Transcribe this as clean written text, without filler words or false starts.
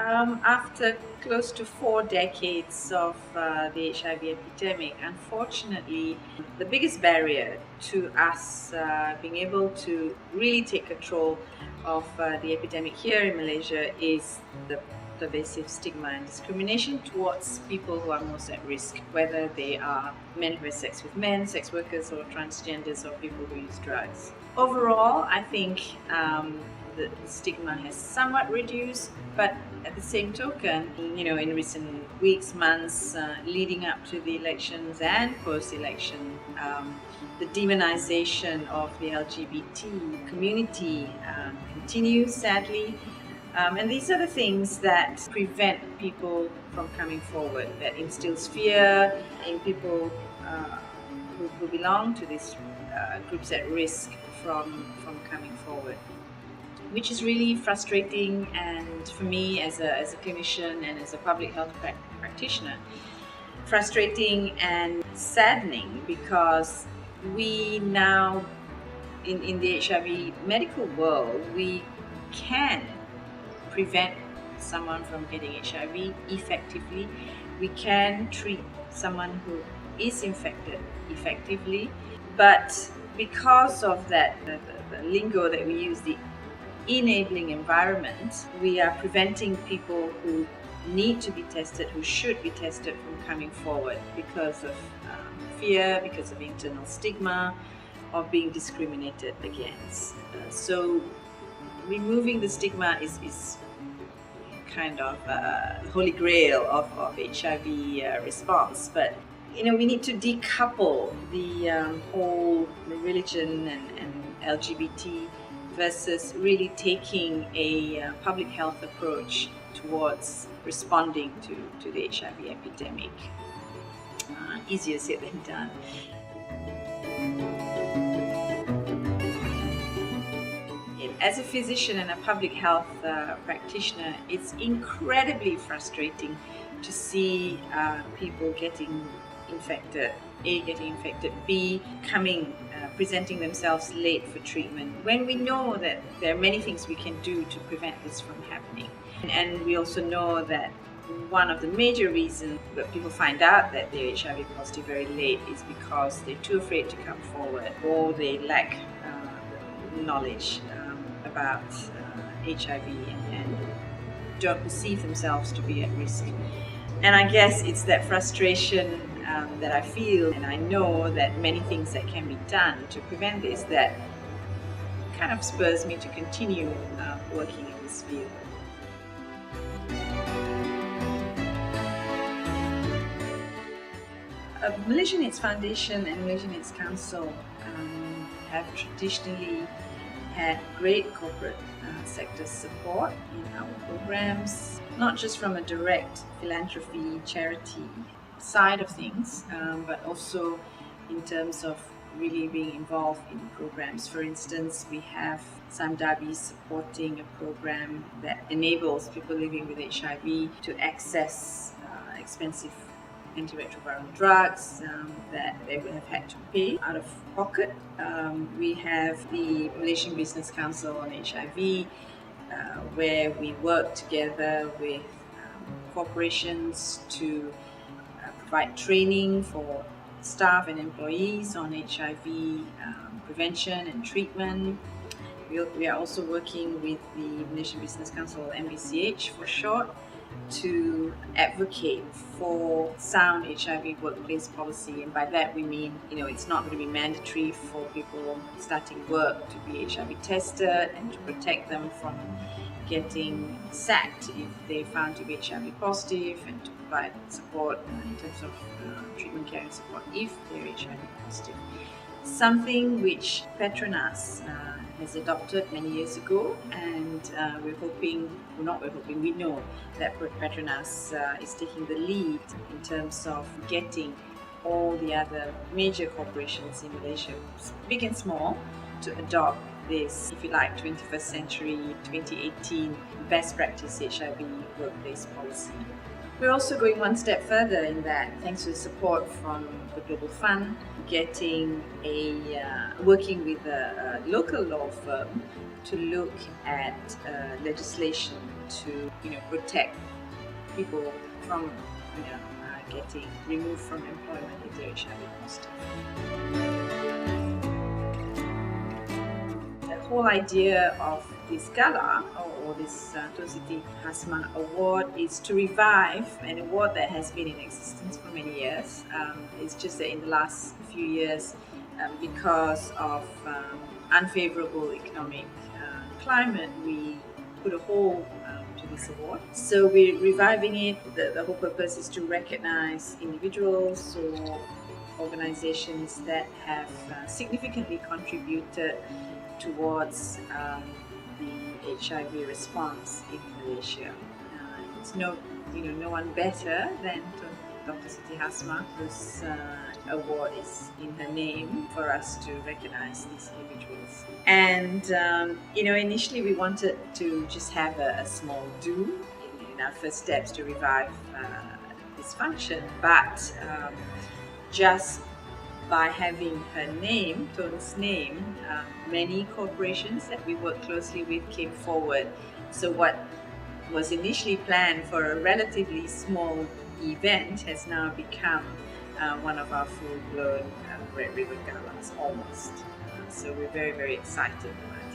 After close to 4 decades of the HIV epidemic, unfortunately, the biggest barrier to us being able to really take control of the epidemic here in Malaysia is the pervasive stigma and discrimination towards people who are most at risk, whether they are men who have sex with men, sex workers, or transgenders, or people who use drugs. Overall, I think the stigma has somewhat reduced, but at the same token, in recent weeks, months leading up to the elections and post-election, the demonization of the LGBT community continues, sadly. And these are the things that prevent people from coming forward, that instills fear in people who belong to these groups at risk from coming forward, which is really frustrating. And for me as a clinician and as a public health practitioner, frustrating and saddening, because we now in the HIV medical world, we can prevent someone from getting HIV effectively. We can treat someone who is infected effectively, but because of that, the lingo that we use, the enabling environment, we are preventing people who need to be tested, who should be tested, from coming forward because of fear, because of internal stigma, of being discriminated against. So removing the stigma is kind of holy grail of HIV response, but we need to decouple the whole religion and LGBT versus really taking a public health approach towards responding to the HIV epidemic. Easier said than done. As a physician and a public health practitioner, it's incredibly frustrating to see people getting infected, A, getting infected, B, presenting themselves late for treatment, when we know that there are many things we can do to prevent this from happening. And we also know that one of the major reasons that people find out that they're HIV positive very late is because they're too afraid to come forward, or they lack knowledge about HIV and don't perceive themselves to be at risk. And I guess it's that frustration that I feel, and I know that many things that can be done to prevent this, that kind of spurs me to continue working in this field. Malaysian AIDS Foundation and Malaysian AIDS Council have traditionally had great corporate sector support in our programs, not just from a direct philanthropy, charity side of things, but also in terms of really being involved in programs. For instance, we have Samdabi supporting a program that enables people living with HIV to access expensive antiretroviral drugs that they would have had to pay out of pocket. We have the Malaysian Business Council on HIV, where we work together with corporations to provide training for staff and employees on HIV prevention and treatment. We are also working with the Malaysian Business Council, MBCH for short, to advocate for sound HIV workplace policy. And by that we mean, it's not going to be mandatory for people starting work to be HIV tested, and to protect them from getting sacked if they found to be HIV positive, and to provide support in terms of treatment care and support if they're HIV positive. Something which Petronas has adopted many years ago, and we know that Petronas is taking the lead in terms of getting all the other major corporations in Malaysia, big and small, to adopt this, if you like, 21st century, 2018 best practice HIV workplace policy. We're also going one step further in that, thanks to the support from the Global Fund, working with a local law firm to look at legislation to protect people from getting removed from employment if they're HIV positive. The whole idea of this gala or this Tun Siti Hasmah Award is to revive an award that has been in existence for many years. It's just that in the last few years, because of unfavorable economic climate, we put a hold to this award. So we're reviving it. The whole purpose is to recognize individuals or organizations that have significantly contributed towards the HIV response in Malaysia. It's no one better than Dr. Siti Hasmah, whose award is in her name, for us to recognize these individuals. And initially we wanted to just have a small do in our first steps to revive this function, but just by having her name, Tun's name, many corporations that we work closely with came forward. So what was initially planned for a relatively small event has now become one of our full-blown Red Ribbon Galas, almost. So we're very, very excited about it.